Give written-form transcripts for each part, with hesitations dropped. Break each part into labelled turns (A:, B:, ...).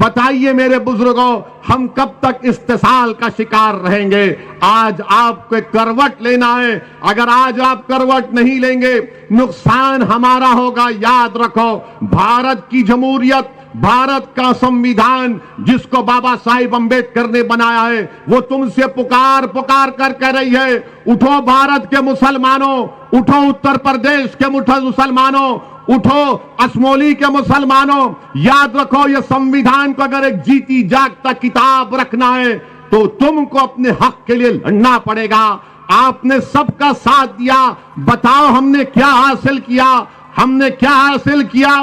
A: बताइए मेरे बुजुर्गों, हम कब तक इस्तेसाल का शिकार रहेंगे? आज आपको करवट लेना है। अगर आज आप करवट नहीं लेंगे, नुकसान हमारा होगा। याद रखो, भारत की जमहूरियत, भारत का संविधान जिसको बाबा साहिब अंबेडकर ने बनाया है, वो तुमसे पुकार पुकार कर कह रही है, उठो भारत के मुसलमानों, उठो उत्तर प्रदेश के मुसलमानों, उठो असमोली के मुसलमानों। याद रखो, ये संविधान को अगर एक जीती जागता किताब रखना है तो तुमको अपने हक के लिए लड़ना पड़ेगा। आपने सबका साथ दिया, बताओ हमने क्या हासिल किया? हमने क्या हासिल किया?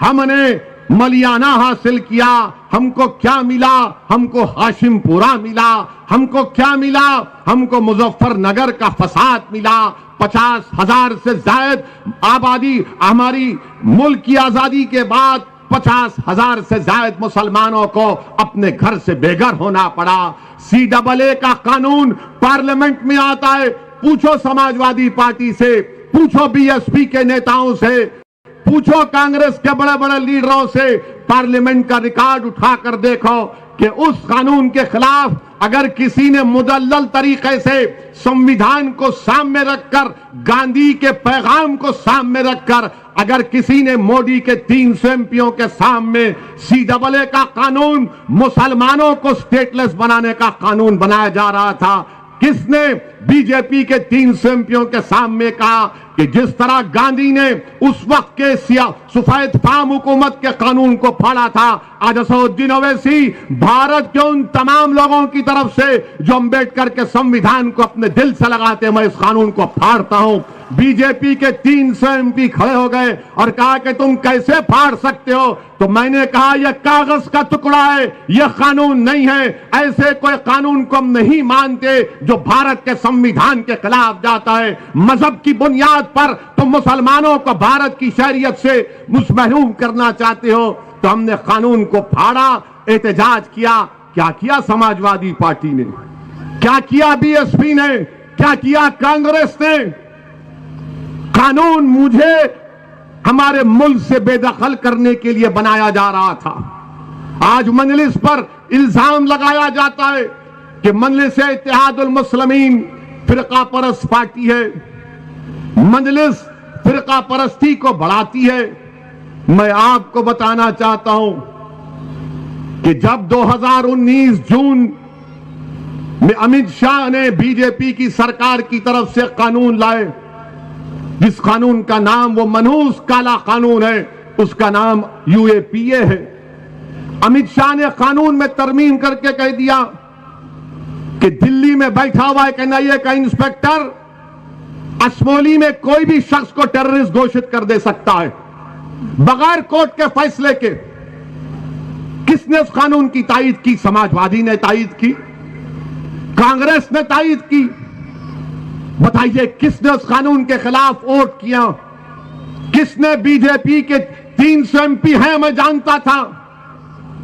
A: हमने मलियाना हासिल किया। हमको क्या मिला? हमको हाशिमपुरा मिला। हमको क्या मिला? हमको मुजफ्फरनगर का फसाद मिला। 50,000 से ज्यादा आबादी, हमारी मुल्क की आजादी के बाद 50,000 से ज्यादा मुसलमानों को अपने घर से बेघर होना पड़ा। CAA का कानून पार्लियामेंट में आता है। पूछो समाजवादी पार्टी से, पूछो BSP के नेताओं से, पूछो कांग्रेस के बड़े बड़े लीडरों से, पार्लियामेंट का रिकॉर्ड उठाकर देखो कि उस कानून के खिलाफ अगर किसी ने मुदल्लल तरीके से संविधान को सामने रखकर, गांधी के पैगाम को सामने रखकर, अगर किसी ने मोदी के 300 MPओं के सामने CAA का कानून, मुसलमानों को स्टेटलेस बनाने का कानून बनाया जा रहा था, किसने बीजेपी के 300 MPओं के सामने कहा कि जिस तरह गांधी ने उस वक्त के सफेद फार्म हुकूमत के कानून को फाड़ा था, आज असदुद्दीन ओवैसी भारत के उन तमाम लोगों की तरफ से जो अंबेडकर के संविधान को अपने दिल से लगाते, मैं इस कानून को फाड़ता हूं। बीजेपी के 300 MP खड़े हो गए और कहा कि तुम कैसे फाड़ सकते हो? तो मैंने कहा यह कागज का टुकड़ा है, यह कानून नहीं है। ऐसे कोई कानून को हम नहीं मानते जो भारत के संविधान के खिलाफ जाता है। मजहब की बुनियाद पर तुम मुसलमानों को भारत की शरीयत से महरूम करना चाहते हो। तो हमने कानून को फाड़ा, एहतजाज किया। क्या किया समाजवादी पार्टी ने? क्या किया BSP ने? क्या किया कांग्रेस ने? कानून मुझे हमारे मुल्क से बेदखल करने के लिए बनाया जा रहा था। आज मजलिस पर इल्जाम लगाया जाता है कि मजलिस इत्तेहादुल मुस्लिमीन फिरका परस्त पार्टी है, मजलिस फिरका परस्ती को बढ़ाती है। मैं आपको बताना चाहता हूं कि जब 2019 जून में अमित शाह ने बीजेपी की सरकार की तरफ से कानून लाए, जिस कानून का नाम वो मनहूस काला कानून है, उसका नाम UAPA है। अमित शाह ने कानून में तरमीम करके कह दिया कि दिल्ली में बैठा हुआ एक NIA का इंस्पेक्टर असमोली में कोई भी शख्स को टेररिस्ट घोषित कर दे सकता है बगैर कोर्ट के फैसले के। किसने उस कानून की तायीद की? समाजवादी ने तायीद की, कांग्रेस ने तायीद की। बताइए किसने उस कानून के खिलाफ वोट किया? किसने? बीजेपी के 300 MP हैं, मैं जानता था।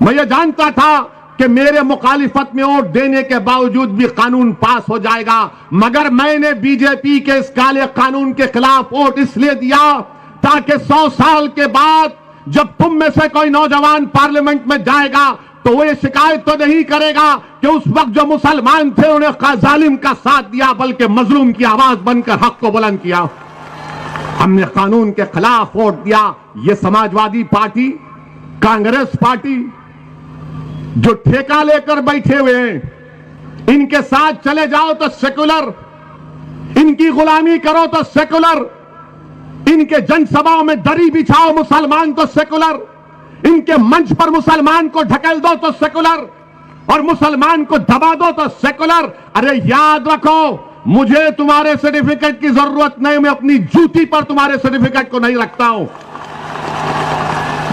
A: मैं ये जानता था कि मेरे मुखालिफत में वोट देने के बावजूद भी कानून पास हो जाएगा, मगर मैंने बीजेपी के इस काले कानून के खिलाफ वोट इसलिए दिया ताकि 100 साल के बाद जब तुम में से कोई नौजवान पार्लियामेंट में जाएगा तो वो ये शिकायत तो नहीं करेगा कि उस वक्त जो मुसलमान थे उन्हें जालिम का साथ दिया, बल्कि मजलूम की आवाज बनकर हक को बुलंद किया। हमने कानून के खिलाफ वोट दिया। ये समाजवादी पार्टी, कांग्रेस पार्टी जो ठेका लेकर बैठे हुए हैं, इनके साथ चले जाओ तो सेकुलर, इनकी गुलामी करो तो सेकुलर, इनके जनसभाओं में दरी बिछाओ मुसलमान तो सेकुलर, इनके मंच पर मुसलमान को ढकेल दो तो सेकुलर, और मुसलमान को दबा दो तो सेकुलर। अरे याद रखो, मुझे तुम्हारे सर्टिफिकेट की जरूरत नहीं, मैं अपनी जूती पर तुम्हारे सर्टिफिकेट को नहीं रखता हूं।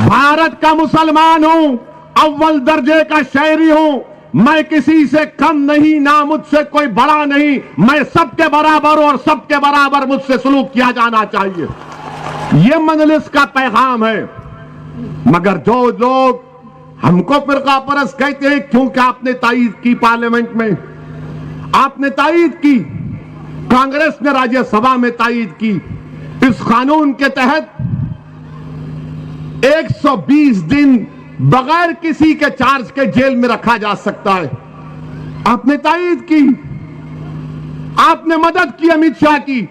A: भारत का मुसलमान हूं, अव्वल दर्जे का शहरी हूं, मैं किसी से कम नहीं, ना मुझसे कोई बड़ा नहीं, मैं सबके बराबर हूं और सबके बराबर मुझसे सलूक किया जाना चाहिए। यह मजलिस का पैगाम है। मगर जो लोग हमको फिरका परस्त कहते हैं, क्योंकि आपने तायीद की पार्लियामेंट में, आपने तायीद की, कांग्रेस ने राज्यसभा में तायीद की। इस कानून के तहत 120 दिन बगैर किसी के चार्ज के जेल में रखा जा सकता है। आपने तायीद की, आपने मदद की अमित शाह की,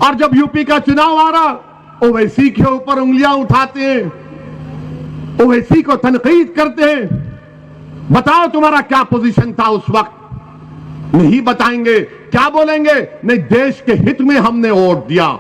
A: और जब यूपी का चुनाव आ रहा ओवैसी के ऊपर उंगलियां उठाते हैं, ओवैसी को तनकीद करते हैं। बताओ तुम्हारा क्या पोजीशन था उस वक्त? नहीं बताएंगे। क्या बोलेंगे? नहीं, देश के हित में हमने वोट दिया।